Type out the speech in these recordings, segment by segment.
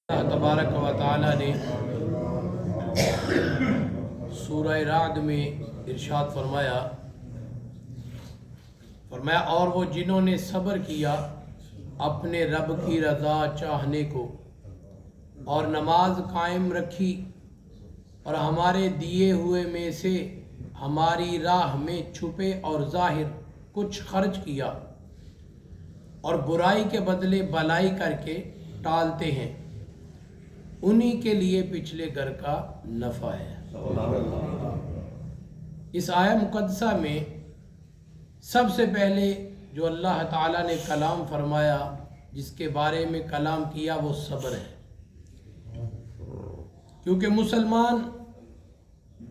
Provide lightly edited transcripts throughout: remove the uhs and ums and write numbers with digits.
اللہ تبارک و تعالی نے سورہ رعد میں ارشاد فرمایا اور وہ جنہوں نے صبر کیا اپنے رب کی رضا چاہنے کو اور نماز قائم رکھی اور ہمارے دیے ہوئے میں سے ہماری راہ میں چھپے اور ظاہر کچھ خرچ کیا اور برائی کے بدلے بھلائی کر کے ٹالتے ہیں، انہی کے لیے پچھلے گھر کا نفع ہے۔ اس آیہ مقدسہ میں سب سے پہلے جو اللہ تعالیٰ نے کلام فرمایا، جس کے بارے میں کلام کیا، وہ صبر ہے، کیونکہ مسلمان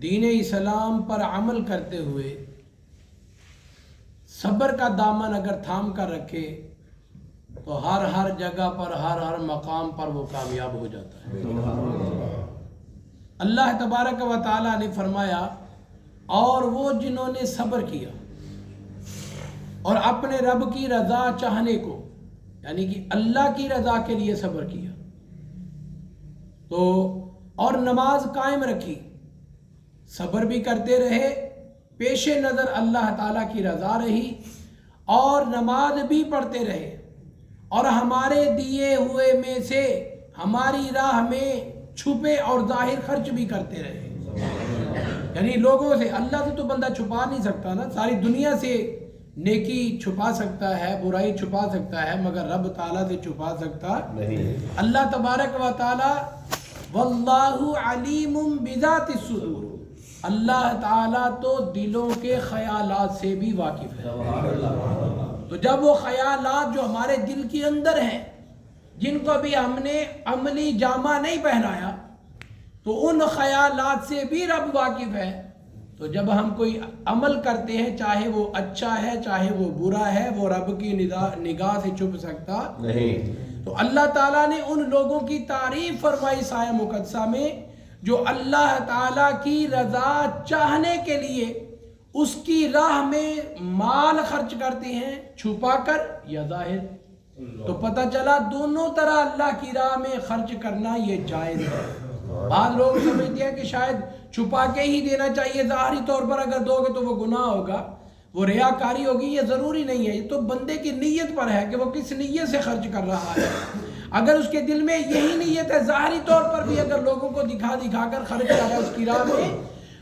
دین اسلام پر عمل کرتے ہوئے صبر کا دامن اگر تھام کر رکھے تو ہر جگہ پر ہر مقام پر وہ کامیاب ہو جاتا ہے۔ اللہ تبارک و تعالیٰ نے فرمایا اور وہ جنہوں نے صبر کیا اور اپنے رب کی رضا چاہنے کو، یعنی کہ اللہ کی رضا کے لیے صبر کیا، تو اور نماز قائم رکھی، صبر بھی کرتے رہے، پیش نظر اللہ تعالیٰ کی رضا رہی، اور نماز بھی پڑھتے رہے، اور ہمارے دیے ہوئے میں سے ہماری راہ میں چھپے اور ظاہر خرچ بھی کرتے رہے۔ یعنی لوگوں سے، اللہ سے تو بندہ چھپا نہیں سکتا نا، ساری دنیا سے نیکی چھپا سکتا ہے، برائی چھپا سکتا ہے، مگر رب تعالیٰ سے چھپا سکتا نہیں۔ اللہ تبارک و تعالیٰ واللہ علیم بذات الصدور، اللہ تعالیٰ تو دلوں کے خیالات سے بھی واقف ہے۔ تو جب وہ خیالات جو ہمارے دل کے اندر ہیں، جن کو بھی ہم نے عملی جامہ نہیں پہنایا، تو ان خیالات سے بھی رب واقف ہے۔ تو جب ہم کوئی عمل کرتے ہیں، چاہے وہ اچھا ہے چاہے وہ برا ہے، وہ رب کی نگاہ سے چھپ سکتا نہیں۔ تو اللہ تعالیٰ نے ان لوگوں کی تعریف فرمائی اس آیہ مقدسہ میں جو اللہ تعالیٰ کی رضا چاہنے کے لیے اس کی راہ میں مال خرچ کرتے ہیں، چھپا کر یا ظاہر۔ تو پتہ چلا دونوں طرح اللہ کی راہ میں خرچ کرنا یہ جائز ہے۔ بعض لوگ سمجھتے ہیں کہ شاید چھپا کے ہی دینا چاہیے، ظاہری طور پر اگر دو گے تو وہ گناہ ہوگا، وہ ریاکاری ہوگی۔ یہ ضروری نہیں ہے، یہ تو بندے کی نیت پر ہے کہ وہ کس نیت سے خرچ کر رہا ہے۔ اگر اس کے دل میں یہی نیت ہے، ظاہری طور پر بھی اگر لوگوں کو دکھا کر خرچ کر رہا ہے اس کی راہ میں،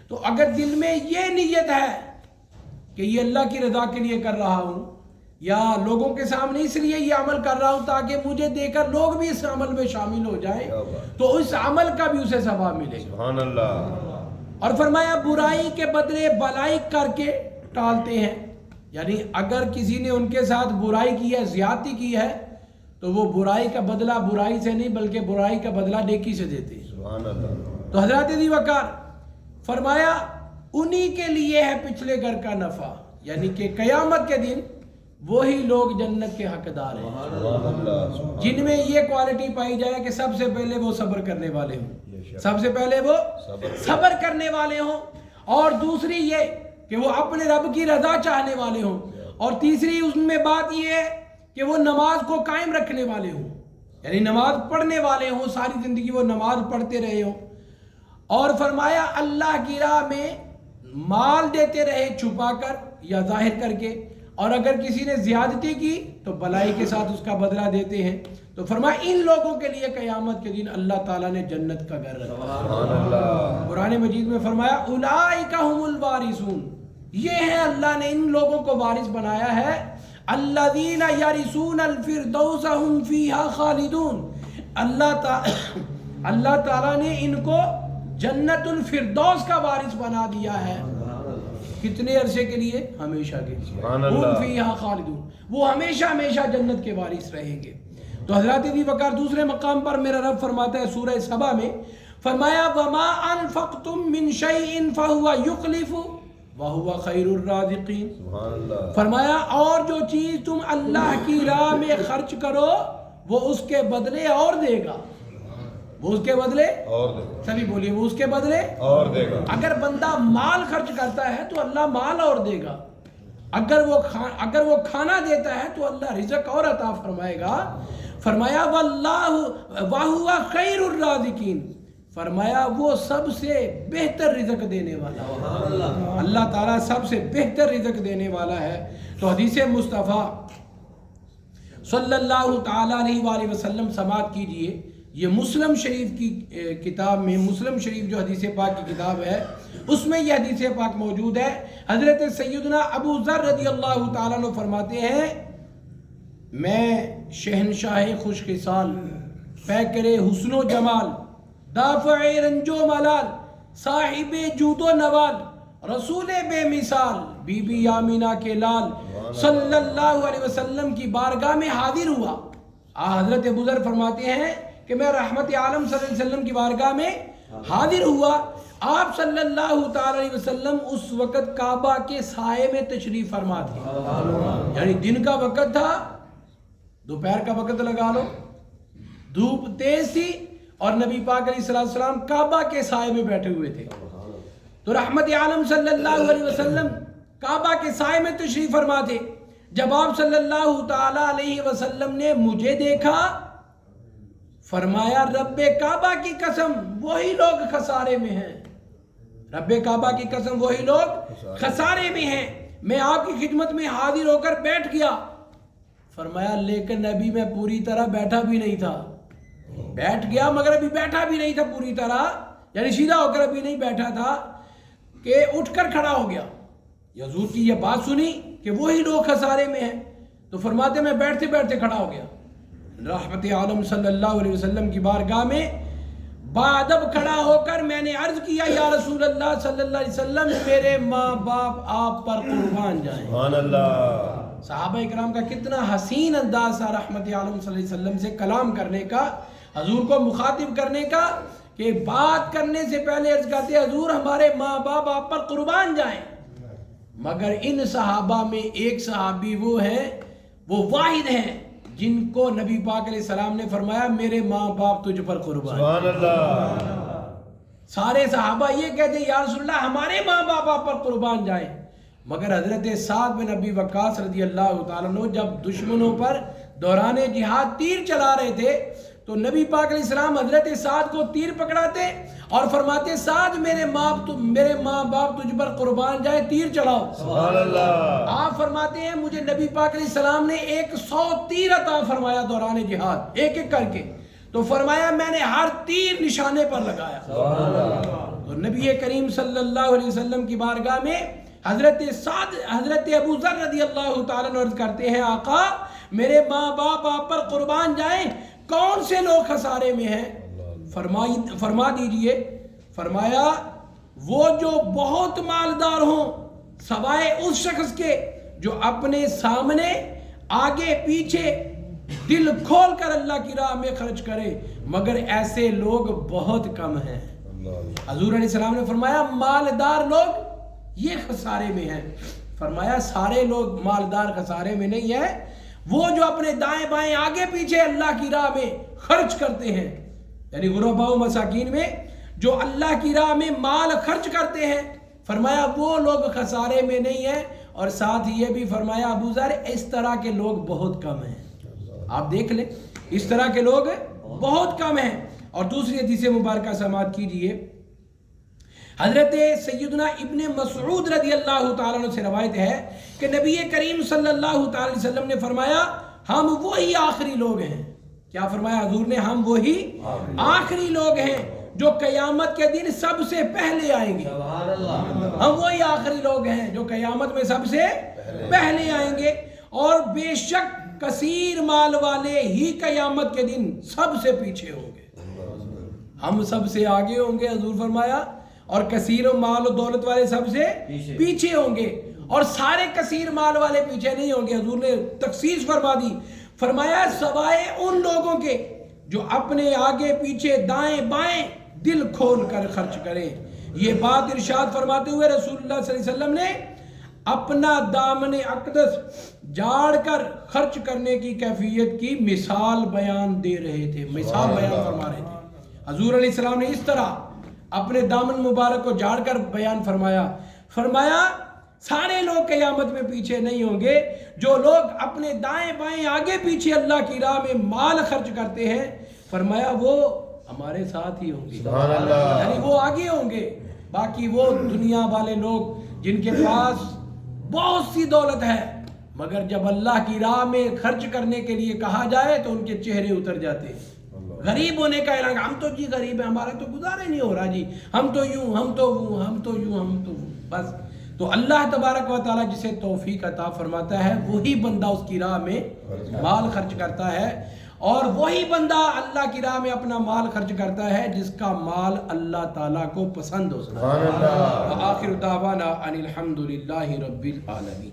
تو اگر دل میں یہ نیت ہے کہ یہ اللہ کی رضا کے لیے کر رہا ہوں، یا لوگوں کے سامنے اس لیے یہ عمل کر رہا ہوں تاکہ مجھے دیکھ کر لوگ بھی اس عمل میں شامل ہو جائیں، تو اس عمل کا بھی اسے ثواب ملے گا۔ سبحان اللہ۔ اور فرمایا برائی کے بدلے بھلائی کر کے ٹالتے ہیں، یعنی اگر کسی نے ان کے ساتھ برائی کی ہے، زیادتی کی ہے، تو وہ برائی کا بدلہ برائی سے نہیں بلکہ برائی کا بدلہ نیکی سے دیتے ہیں۔ سبحان اللہ۔ تو حضرت ذی وقار فرمایا انہی کے لیے ہے پچھلے گھر کا نفع، یعنی کہ قیامت کے دن وہی لوگ جنت کے حقدار ہیں جن میں یہ کوالٹی پائی جائے کہ سب سے پہلے وہ صبر کرنے والے ہوں، سب سے پہلے وہ صبر کرنے والے ہوں، اور دوسری یہ کہ وہ اپنے رب کی رضا چاہنے والے ہوں، اور تیسری ان میں بات یہ ہے کہ وہ نماز کو قائم رکھنے والے ہوں، یعنی نماز پڑھنے والے ہوں، ساری زندگی وہ نماز پڑھتے رہے ہوں۔ اور فرمایا اللہ کی راہ میں مال دیتے رہے، چھپا کر یا ظاہر کر کے، اور اگر کسی نے زیادتی کی تو بھلائی کے ساتھ اس کا بدلہ دیتے ہیں۔ تو فرمایا ان لوگوں کے لیے قیامت کے دن اللہ تعالیٰ نے جنت کا گھر رکھا۔ قرآن مجید میں فرمایا اولئک ہم الوارثون، یہ ہیں اللہ نے ان لوگوں کو وارث بنایا ہے، الذین یرثون الفردوس هم فیہا خالدون، اللہ تعالیٰ نے ان کو جنت الفردوس کا وارث بنا دیا ہے۔ کتنے عرصے کے لیے؟ ہمیشہ کے لیے۔ ہم فیہا خالدون، وہ ہمیشہ ہمیشہ جنت کے وارث رہیں گے۔ تو حضرت ذی وقار دوسرے مقام پر میرا رب فرماتا ہے سورہ سبا میں، فرمایا وما انفقتم من شیء فهو یخلف وهو خیر الرازقین، فرمایا اور جو چیز تم اللہ کی راہ میں خرچ کرو وہ اس کے بدلے اور دے گا، وہ اس کے بدلے اور دے گا۔ سبھی بولیے وہ اس کے بدلے اور دے گا۔ اگر بندہ مال خرچ کرتا ہے تو اللہ مال اور دے گا، اگر وہ کھانا دیتا ہے تو اللہ رزق اور عطا فرمائے گا۔ فرمایا واللہ وَهُوَ خَيْرُ الرَّازِقِينَ، فرمایا وہ سب سے بہتر رزق دینے والا ہے، اللہ تعالیٰ سب سے بہتر رزق دینے والا ہے۔ تو حدیث مصطفیٰ صلی اللہ تعالیٰ علیہ وآلہ وسلم سماعت کیجئے، یہ مسلم شریف کی کتاب میں، مسلم شریف جو حدیث پاک کی کتاب ہے اس میں یہ حدیث پاک موجود ہے۔ حضرت سیدنا ابو ذر رضی اللہ تعالیٰ عنہ فرماتے ہیں، میں شہنشاہ خوش خصال، پیکر حسن و جمال، دافع رنج و ملال، صاحب جود و نوال، رسول بے مثال، بی بی آمینہ کے لال صلی اللہ علیہ وسلم کی بارگاہ میں حاضر ہوا۔ حضرت ابو ذر فرماتے ہیں کہ میں رحمت عالم صلی اللہ علیہ وسلم کی بارگاہ میں حاضر ہوا۔ آپ صلی اللہ تعالی علیہ وسلم اس وقت کعبہ کے سائے میں تشریف فرما تھے، یعنی دن کا وقت تھا، دوپہر کا وقت لگا لو، دھوپ تیز تھی اور نبی پاک علیہ السلام کعبہ کے سائے میں بیٹھے ہوئے تھے۔ تو رحمت عالم صلی اللہ علیہ وسلم کعبہ کے سائے میں تشریف فرما تھے۔ جب آپ صلی اللہ تعالی علیہ وسلم نے مجھے دیکھا، فرمایا رب کعبہ کی قسم وہی لوگ خسارے میں ہیں، رب کعبہ کی قسم وہی لوگ خسارے میں ہیں۔ میں آپ کی خدمت میں حاضر ہو کر بیٹھ گیا۔ فرمایا لیکن ابھی میں پوری طرح بیٹھا بھی نہیں تھا، بیٹھ گیا مگر ابھی بیٹھا بھی نہیں تھا پوری طرح، یعنی سیدھا ہو کر ابھی نہیں بیٹھا تھا کہ اٹھ کر کھڑا ہو گیا۔ حضور کی یہ بات سنی کہ وہی لوگ خسارے میں ہیں، تو فرماتے میں بیٹھتے بیٹھتے کھڑا ہو گیا۔ رحمت عالم صلی اللہ علیہ وسلم کی بارگاہ میں بادب کھڑا ہو کر میں نے عرض کیا، یا رسول اللہ صلی اللہ علیہ وسلم میرے ماں باپ آپ پر قربان جائیں۔ سبحان اللہ۔ صحابہ اکرام کا کتنا حسین انداز تھا رحمت عالم صلی اللہ علیہ وسلم سے کلام کرنے کا، حضور کو مخاطب کرنے کا، کہ بات کرنے سے پہلے عرض کرتے حضور ہمارے ماں باپ آپ پر قربان جائیں۔ مگر ان صحابہ میں ایک صحابی وہ ہیں، وہ واحد ہیں جن کو نبی پاک علیہ السلام نے فرمایا میرے ماں باپ تجھ پر قربان۔ سبحان اللہ۔ سارے صحابہ یہ کہتے ہیں یا رسول اللہ ہمارے ماں باپ آپ پر قربان جائیں، مگر حضرت سعد بن ابی وقاص رضی اللہ تعالیٰ عنہ جب دشمنوں پر دوران جہاد تیر چلا رہے تھے تو نبی پاک علیہ السلام حضرت سعد کو تیر پکڑاتے اور فرماتے سعد میرے ماں باپ تجھ پر قربان جائے، تیر چلاؤ۔ سبحان اللہ۔ آپ فرماتے ہیں مجھے نبی پاک علیہ السلام نے 100 تیر عطا فرمایا دوران جہاد، ایک ایک کر کے، تو فرمایا میں نے ہر تیر نشانے پر لگایا۔ سبحان اللہ۔ تو نبی کریم صلی اللہ علیہ وسلم کی بارگاہ میں حضرت ابو ذر رضی اللہ تعالیٰ عنہ عرض کرتے ہیں آقا میرے ماں باپ آپ پر قربان جائیں، کون سے لوگ خسارے میں ہیں؟ فرما دیجئے، فرمایا وہ جو بہت مالدار ہوں سوائے اس شخص کے جو اپنے سامنے آگے پیچھے دل کھول کر اللہ کی راہ میں خرچ کرے، مگر ایسے لوگ بہت کم ہیں۔ حضور علیہ السلام نے فرمایا مالدار لوگ یہ خسارے میں ہیں۔ فرمایا سارے لوگ مالدار خسارے میں نہیں ہیں، وہ جو اپنے دائیں بائیں آگے پیچھے اللہ کی راہ میں خرچ کرتے ہیں، یعنی غرباء و مساکین میں جو اللہ کی راہ میں مال خرچ کرتے ہیں، فرمایا وہ لوگ خسارے میں نہیں ہیں۔ اور ساتھ یہ بھی فرمایا ابو ذر اس طرح کے لوگ بہت کم ہیں۔ آپ دیکھ لیں اس طرح کے لوگ بہت کم ہیں۔ اور دوسری حدیث مبارکہ سماعت کیجئے، حضرت سیدنا ابن مسعود رضی اللہ تعالیٰ عنہ سے روایت ہے کہ نبی کریم صلی اللہ تعالیٰ علیہ وسلم نے فرمایا ہم وہی آخری لوگ ہیں۔ کیا فرمایا حضور نے؟ ہم وہی آخری لوگ ہیں جو قیامت کے دن سب سے پہلے آئیں گے۔ ہم وہی آخری لوگ ہیں جو قیامت میں سب سے پہلے آئیں گے، اور بے شک کثیر مال والے ہی قیامت کے دن سب سے پیچھے ہوں گے۔ ہم سب سے آگے ہوں گے حضور فرمایا، اور کثیر مال و دولت والے سب سے پیچھے ہوں گے، اور سارے کثیر مال والے پیچھے نہیں ہوں گے۔ حضور نے تخصیص فرما دی، فرمایا سوائے ان لوگوں کے جو اپنے آگے پیچھے دائیں بائیں دل کھول کر خرچ کریں۔ یہ بات ارشاد فرماتے ہوئے رسول اللہ صلی اللہ علیہ وسلم نے اپنا دامن اقدس جاڑ کر خرچ کرنے کی کیفیت کی مثال بیان دے رہے تھے، مثال بیان فرما رہے تھے۔ حضور علیہ السلام نے اس طرح اپنے دامن مبارک کو جاڑ کر بیان فرمایا، فرمایا سارے لوگ قیامت میں پیچھے نہیں ہوں گے. جو لوگ اپنے دائیں بائیں آگے پیچھے اللہ کی راہ میں مال خرچ کرتے ہیں، فرمایا وہ ہمارے ساتھ ہی ہوں گے. یعنی وہ آگے ہوں گے. باقی وہ دنیا والے لوگ جن کے پاس بہت سی دولت ہے، مگر جب اللہ کی راہ میں خرچ کرنے کے لیے کہا جائے تو ان کے چہرے اتر جاتے ہیں. غریب ہونے کا اعلان، ہم تو جی غریب ہیں، ہمارا تو گزارا نہیں ہو رہا جی، ہم تو یوں، ہم تو وہ، ہم تو یوں، ہم تو وہ. بس تو اللہ تبارک و تعالیٰ جسے توفیق عطا فرماتا ہے وہی بندہ اس کی راہ میں مال خرچ کرتا ہے، اور وہی بندہ اللہ کی راہ میں اپنا مال خرچ کرتا ہے جس کا مال اللہ تعالیٰ کو پسند ہو. سبحان اللہ. وآخر دعوانا ان الحمد للہ رب العالمین.